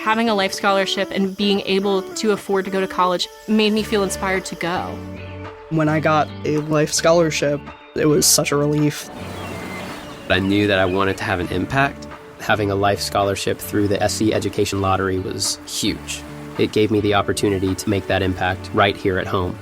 having a life scholarship and being able to afford to go to college made me feel inspired to go. When I got a life scholarship, it was such a relief. I knew that I wanted to have an impact. Having a life scholarship through the SC Education Lottery was huge. It gave me the opportunity to make that impact right here at home.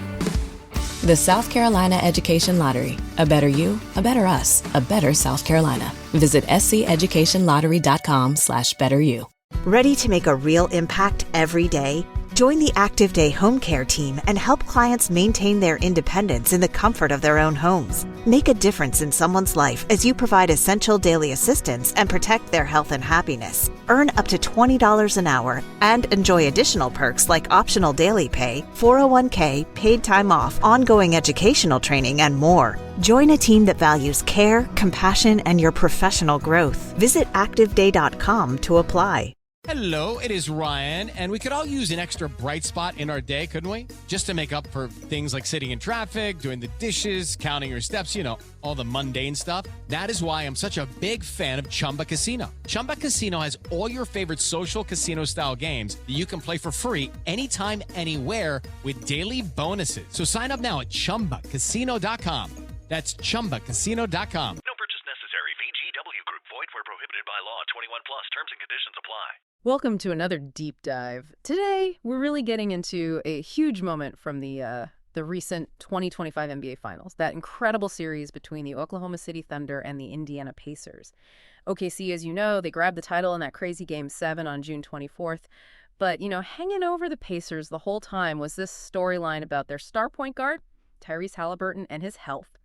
The South Carolina Education Lottery. A better you, a better us, a better South Carolina. Visit sceducationlottery.com/betteryou. Ready to make a real impact every day? Join the Active Day Home Care team and help clients maintain their independence in the comfort of their own homes. Make a difference in someone's life as you provide essential daily assistance and protect their health and happiness. Earn up to $20 an hour and enjoy additional perks like optional daily pay, 401k, paid time off, ongoing educational training, and more. Join a team that values care, compassion, and your professional growth. Visit activeday.com to apply. Hello, it is Ryan, and we could all use an extra bright spot in our day, couldn't we? Just to make up for things like sitting in traffic, doing the dishes, counting your steps, all the mundane stuff. That is why I'm such a big fan of Chumba Casino. Chumba Casino has all your favorite social casino-style games that you can play for free anytime, anywhere with daily bonuses. So sign up now at ChumbaCasino.com. That's ChumbaCasino.com. No purchase necessary. VGW Group. Void where prohibited by law. 21 plus. Terms and conditions apply. Welcome to another deep dive. Today, we're really getting into a huge moment from the recent 2025 NBA Finals, that incredible series between the Oklahoma City Thunder and the Indiana Pacers. OKC, as you know, they grabbed the title in that crazy Game 7 on June 24th. But, hanging over the Pacers the whole time was this storyline about their star point guard, Tyrese Haliburton, and his health.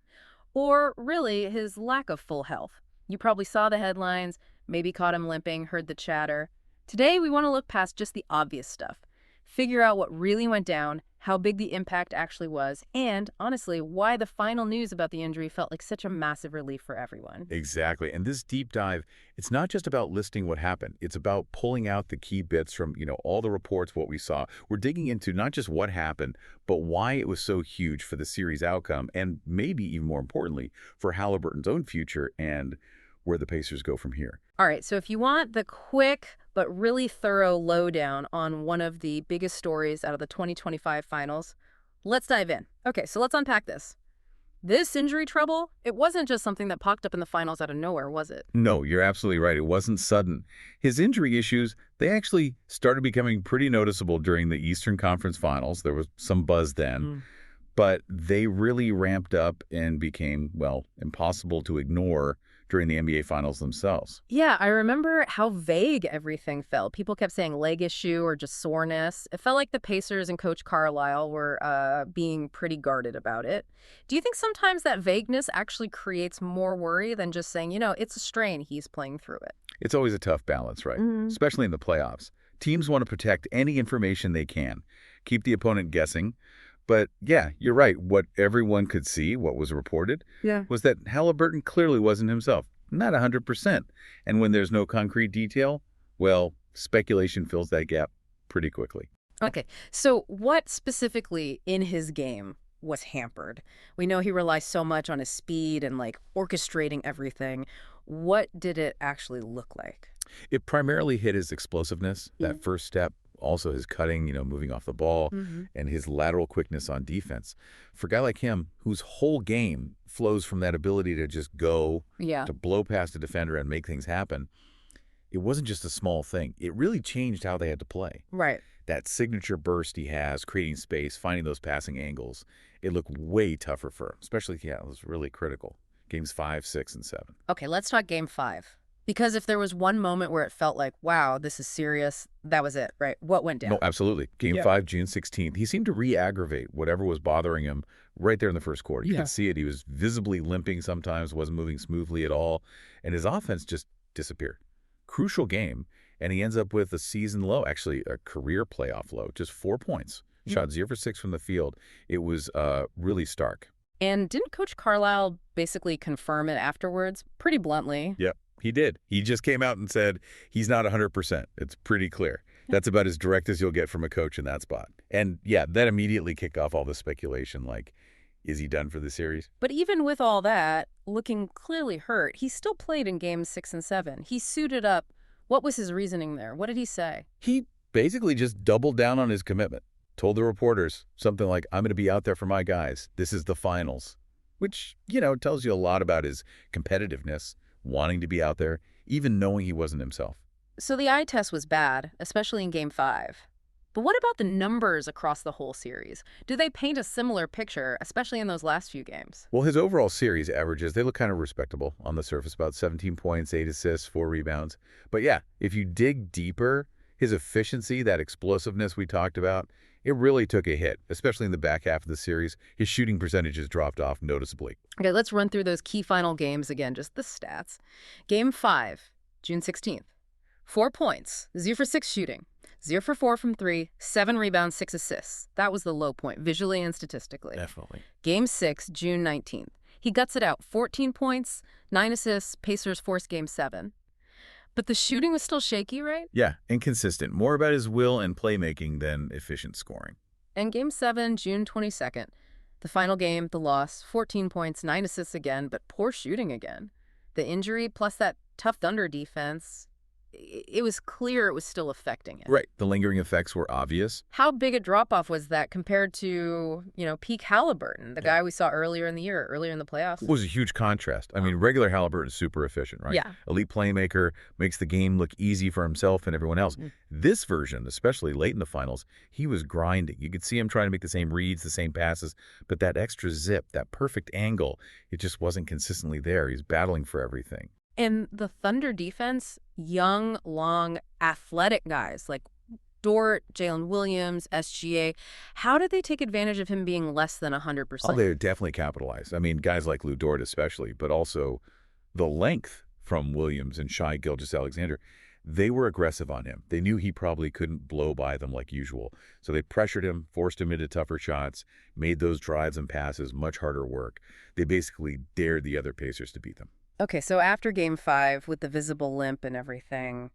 Or really, his lack of full health. You probably saw the headlines, maybe caught him limping, heard the chatter. Today, we want to look past just the obvious stuff, figure out what really went down, how big the impact actually was, and, honestly, why the final news about the injury felt like such a massive relief for everyone. Exactly. And this deep dive, it's not just about listing what happened. It's about pulling out the key bits from, all the reports, what we saw. We're digging into not just what happened, but why it was so huge for the series outcome, and maybe even more importantly, for Haliburton's own future and where the Pacers go from here. All right, so if you want the quick but really thorough lowdown on one of the biggest stories out of the 2025 finals, let's dive in. Okay, so let's unpack this. This injury trouble, it wasn't just something that popped up in the finals out of nowhere, was it? No, you're absolutely right. It wasn't sudden. His injury issues, they actually started becoming pretty noticeable during the Eastern Conference Finals. There was some buzz then, but they really ramped up and became, impossible to ignore during the NBA Finals themselves. Yeah, I remember how vague everything felt. People kept saying leg issue or just soreness. It felt like the Pacers and Coach Carlisle were being pretty guarded about it. Do you think sometimes that vagueness actually creates more worry than just saying, it's a strain, he's playing through it? It's always a tough balance, right? Especially in the playoffs. Teams want to protect any information they can, keep the opponent guessing. But yeah, you're right. What everyone could see, what was reported, was that Haliburton clearly wasn't himself. Not 100%. And when there's no concrete detail, speculation fills that gap pretty quickly. Okay, so what specifically in his game was hampered? We know he relies so much on his speed and orchestrating everything. What did it actually look like? It primarily hit his explosiveness, that first step. Also his cutting, moving off the ball, and his lateral quickness on defense. For a guy like him, whose whole game flows from that ability to just go, to blow past a defender and make things happen, it wasn't just a small thing. It really changed how they had to play. Right. That signature burst he has, creating space, finding those passing angles, it looked way tougher for him, especially, it was really critical. Games 5, 6, and 7. Okay, let's talk Game 5. Because if there was one moment where it felt like, wow, this is serious, that was it, right? What went down? No, absolutely. Game 5, June 16th. He seemed to re-aggravate whatever was bothering him right there in the first quarter. You could see it. He was visibly limping sometimes, wasn't moving smoothly at all, and his offense just disappeared. Crucial game, and he ends up with a season low, actually a career playoff low, just 4 points. Shot 0 for 6 from the field. It was really stark. And didn't Coach Carlisle basically confirm it afterwards, pretty bluntly? Yep. He did. He just came out and said he's not 100%. It's pretty clear. That's about as direct as you'll get from a coach in that spot. And that immediately kicked off all the speculation, is he done for the series? But even with all that, looking clearly hurt, he still played in Games 6 and 7. He suited up, What was his reasoning there? What did he say? He basically just doubled down on his commitment. Told the reporters something like, I'm going to be out there for my guys. This is the finals. Which, tells you a lot about his competitiveness, wanting to be out there, even knowing he wasn't himself. So the eye test was bad, especially in Game 5. But what about the numbers across the whole series? Do they paint a similar picture, especially in those last few games? Well, his overall series averages, they look kind of respectable on the surface, about 17 points, 8 assists, 4 rebounds. But yeah, if you dig deeper, his efficiency, that explosiveness we talked about, it really took a hit, especially in the back half of the series. His shooting percentages dropped off noticeably. Okay, let's run through those key final games again, just the stats. Game 5, June 16th. 4 points, 0 for 6 shooting, 0 for 4 from 3, 7 rebounds, 6 assists. That was the low point, visually and statistically. Definitely. Game 6, June 19th. He guts it out, 14 points, 9 assists, Pacers force Game 7. But the shooting was still shaky, right? Yeah, inconsistent. More about his will and playmaking than efficient scoring. And Game 7, June 22nd. The final game, the loss, 14 points, 9 assists again, but poor shooting again. The injury plus that tough Thunder defense, it was clear it was still affecting it. Right. The lingering effects were obvious. How big a drop-off was that compared to, peak Haliburton, the guy we saw earlier in the year, earlier in the playoffs? It was a huge contrast. I mean, regular Haliburton is super efficient, right? Yeah. Elite playmaker, makes the game look easy for himself and everyone else. This version, especially late in the finals, he was grinding. You could see him trying to make the same reads, the same passes, but that extra zip, that perfect angle, it just wasn't consistently there. He's battling for everything. And the Thunder defense, young, long, athletic guys like Dort, Jalen Williams, SGA, how did they take advantage of him being less than 100%? Oh, they definitely capitalized. I mean, guys like Lou Dort especially, but also the length from Williams and Shai Gilgeous-Alexander. They were aggressive on him. They knew he probably couldn't blow by them like usual. So they pressured him, forced him into tougher shots, made those drives and passes much harder work. They basically dared the other Pacers to beat them. Okay, so after Game 5, with the visible limp and everything,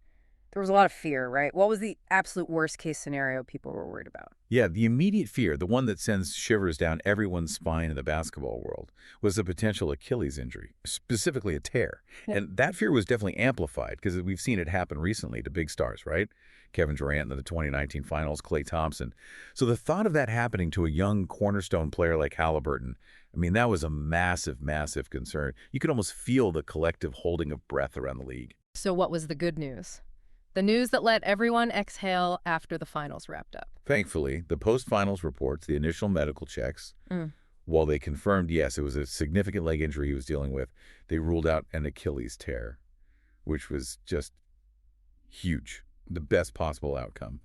there was a lot of fear, right? What was the absolute worst-case scenario people were worried about? Yeah, the immediate fear, the one that sends shivers down everyone's spine in the basketball world, was a potential Achilles injury, specifically a tear. Yeah. And that fear was definitely amplified because we've seen it happen recently to big stars, right? Kevin Durant in the 2019 finals, Klay Thompson. So the thought of that happening to a young cornerstone player like Haliburton, I mean, that was a massive, massive concern. You could almost feel the collective holding of breath around the league. So what was the good news? The news that let everyone exhale after the finals wrapped up. Thankfully, the post-finals reports, the initial medical checks, while they confirmed, yes, it was a significant leg injury he was dealing with, they ruled out an Achilles tear, which was just huge. The best possible outcome,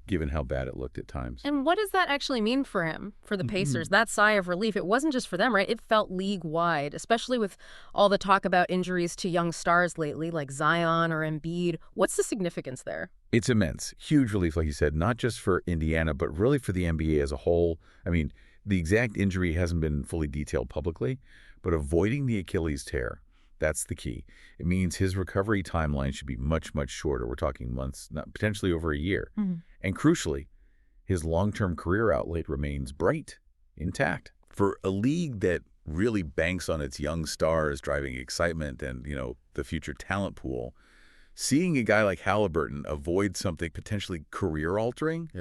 given how bad it looked at times. And what does that actually mean for him, for the Pacers? That sigh of relief, it wasn't just for them, right? It felt league-wide, especially with all the talk about injuries to young stars lately, like Zion or Embiid. What's the significance there? It's immense. Huge relief, like you said, not just for Indiana, but really for the NBA as a whole. I mean, the exact injury hasn't been fully detailed publicly, but avoiding the Achilles tear, that's the key. It means his recovery timeline should be much, much shorter. We're talking months, not potentially over a year. And crucially, his long-term career outlet remains bright, intact. For a league that really banks on its young stars driving excitement and, the future talent pool, seeing a guy like Haliburton avoid something potentially career-altering,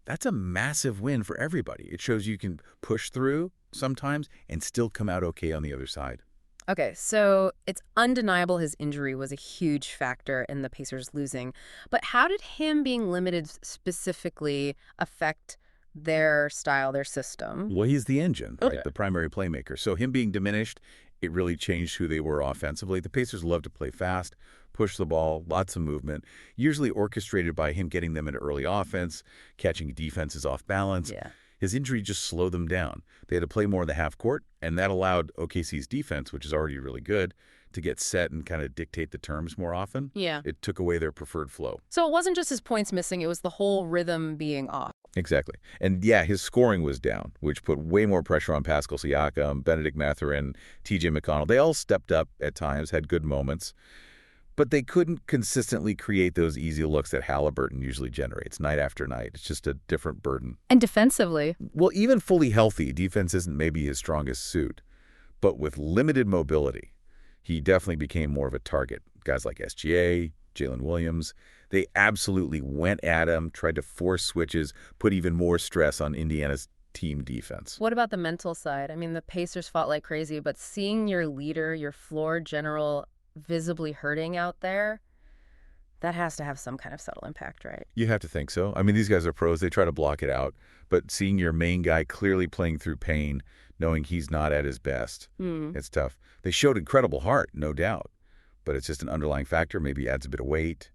that's a massive win for everybody. It shows you can push through sometimes and still come out okay on the other side. Okay, so it's undeniable his injury was a huge factor in the Pacers losing. But how did him being limited specifically affect their style, their system? Well, he's the engine, right? The primary playmaker. So him being diminished, it really changed who they were offensively. The Pacers love to play fast, push the ball, lots of movement, usually orchestrated by him getting them into early offense, catching defenses off balance. His injury just slowed them down. They had to play more in the half court, and that allowed OKC's defense, which is already really good, to get set and kind of dictate the terms more often. It took away their preferred flow. So it wasn't just his points missing, it was the whole rhythm being off. Exactly. And yeah, his scoring was down, which put way more pressure on Pascal Siakam, Benedict Mathurin, TJ McConnell. They all stepped up at times, had good moments. But they couldn't consistently create those easy looks that Haliburton usually generates night after night. It's just a different burden. And defensively? Well, even fully healthy, defense isn't maybe his strongest suit. But with limited mobility, he definitely became more of a target. Guys like SGA, Jalen Williams. They absolutely went at him, tried to force switches, put even more stress on Indiana's team defense. What about the mental side? I mean, the Pacers fought like crazy, but seeing your leader, your floor general, visibly hurting out there, that has to have some kind of subtle impact, right? You have to think so. I mean, these guys are pros. They try to block it out. But seeing your main guy clearly playing through pain, knowing he's not at his best, it's tough. They showed incredible heart, no doubt. But it's just an underlying factor, maybe adds a bit of weight.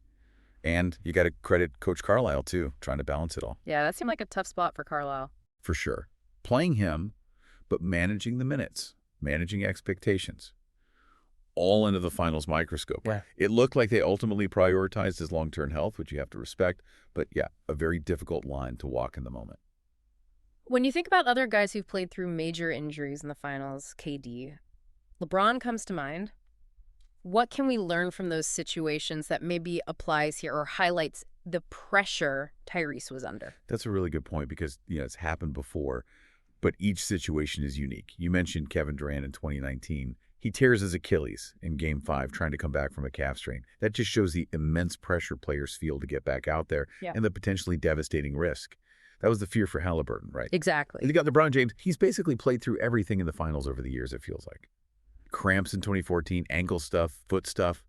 And you got to credit Coach Carlisle, too, trying to balance it all. Yeah, that seemed like a tough spot for Carlisle. For sure. Playing him, but managing the minutes, managing expectations, all under the finals microscope. Yeah. It looked like they ultimately prioritized his long-term health, which you have to respect. But yeah, a very difficult line to walk in the moment. When you think about other guys who've played through major injuries in the finals, KD, LeBron comes to mind. What can we learn from those situations that maybe applies here or highlights the pressure Tyrese was under? That's a really good point because, it's happened before, but each situation is unique. You mentioned Kevin Durant in 2019. He tears his Achilles in Game 5 trying to come back from a calf strain. That just shows the immense pressure players feel to get back out there and the potentially devastating risk. That was the fear for Haliburton, right? Exactly. You got LeBron James. He's basically played through everything in the finals over the years, it feels like. Cramps in 2014, ankle stuff, foot stuff.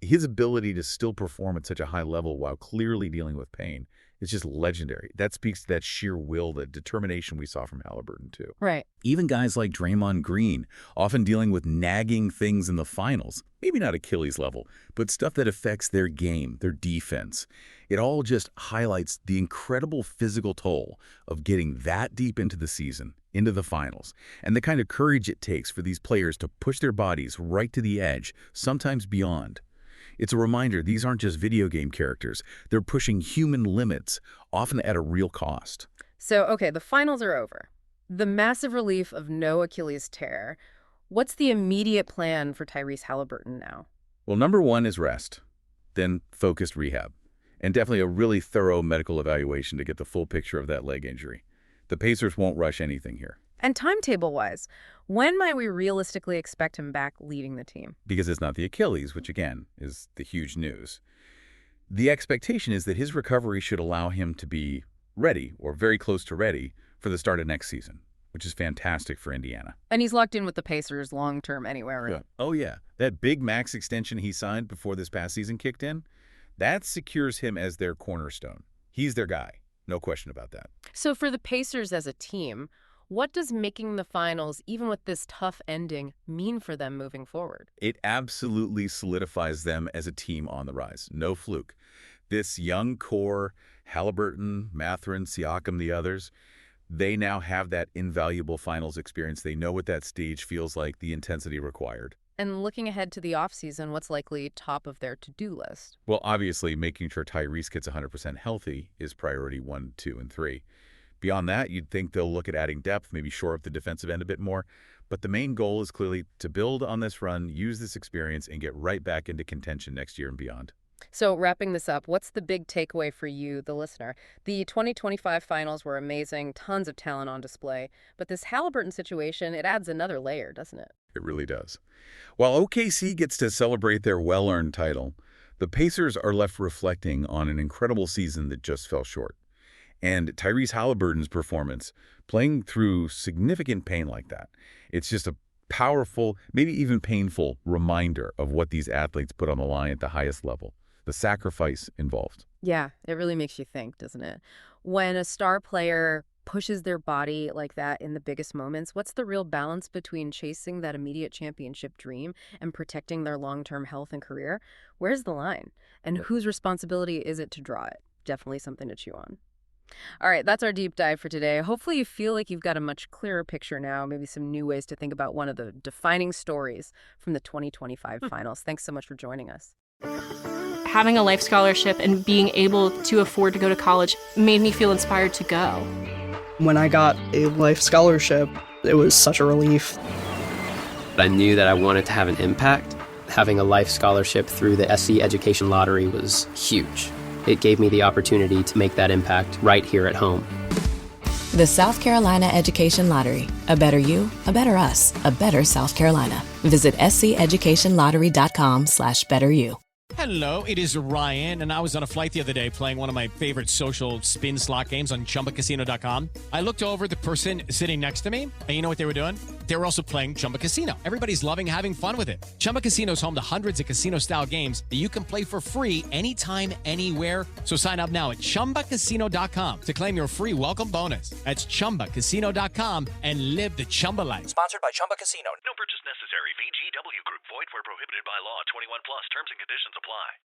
His ability to still perform at such a high level while clearly dealing with pain is just legendary. That speaks to that sheer will, that determination we saw from Haliburton, too. Right. Even guys like Draymond Green, often dealing with nagging things in the finals, maybe not Achilles level, but stuff that affects their game, their defense. It all just highlights the incredible physical toll of getting that deep into the season, into the finals, and the kind of courage it takes for these players to push their bodies right to the edge, sometimes beyond. It's a reminder these aren't just video game characters. They're pushing human limits, often at a real cost. So, okay, the finals are over. The massive relief of no Achilles tear. What's the immediate plan for Tyrese Haliburton now? Well, number one is rest, then focused rehab, and definitely a really thorough medical evaluation to get the full picture of that leg injury. The Pacers won't rush anything here. And timetable-wise, when might we realistically expect him back leading the team? Because it's not the Achilles, which again is the huge news. The expectation is that his recovery should allow him to be ready or very close to ready for the start of next season, which is fantastic for Indiana. And he's locked in with the Pacers long-term anyway, right? Yeah. Oh, yeah. That big max extension he signed before this past season kicked in, that secures him as their cornerstone. He's their guy. No question about that. So for the Pacers as a team, what does making the finals, even with this tough ending, mean for them moving forward? It absolutely solidifies them as a team on the rise. No fluke. This young core, Haliburton, Mathurin, Siakam, the others, they now have that invaluable finals experience. They know what that stage feels like, the intensity required. And looking ahead to the offseason, what's likely top of their to-do list? Well, obviously, making sure Tyrese gets 100% healthy is priority 1, 2, and 3. Beyond that, you'd think they'll look at adding depth, maybe shore up the defensive end a bit more. But the main goal is clearly to build on this run, use this experience, and get right back into contention next year and beyond. So wrapping this up, what's the big takeaway for you, the listener? The 2025 finals were amazing, tons of talent on display. But this Haliburton situation, it adds another layer, doesn't it? It really does. While OKC gets to celebrate their well-earned title, the Pacers are left reflecting on an incredible season that just fell short. And Tyrese Haliburton's performance, playing through significant pain like that, it's just a powerful, maybe even painful reminder of what these athletes put on the line at the highest level, the sacrifice involved. Yeah, it really makes you think, doesn't it? When a star player pushes their body like that in the biggest moments, what's the real balance between chasing that immediate championship dream and protecting their long-term health and career? Where's the line? And whose responsibility is it to draw it? Definitely something to chew on. All right, that's our deep dive for today. Hopefully you feel like you've got a much clearer picture now, maybe some new ways to think about one of the defining stories from the 2025 finals. Thanks so much for joining us. Having a life scholarship and being able to afford to go to college made me feel inspired to go. When I got a life scholarship, it was such a relief. I knew that I wanted to have an impact. Having a life scholarship through the SC Education Lottery was huge. It gave me the opportunity to make that impact right here at home. The South Carolina Education Lottery. A better you, a better us, a better South Carolina. Visit sceducationlottery.com/betteryou. Hello, it is Ryan, and I was on a flight the other day playing one of my favorite social spin slot games on ChumbaCasino.com. I looked over at the person sitting next to me, and you know what they were doing? They were also playing Chumba Casino. Everybody's loving having fun with it. Chumba Casino is home to hundreds of casino-style games that you can play for free anytime, anywhere. So sign up now at ChumbaCasino.com to claim your free welcome bonus. That's ChumbaCasino.com and live the Chumba life. Sponsored by Chumba Casino. No purchase necessary. VGW Group. Void where prohibited by law. 21 plus. Terms and conditions apply.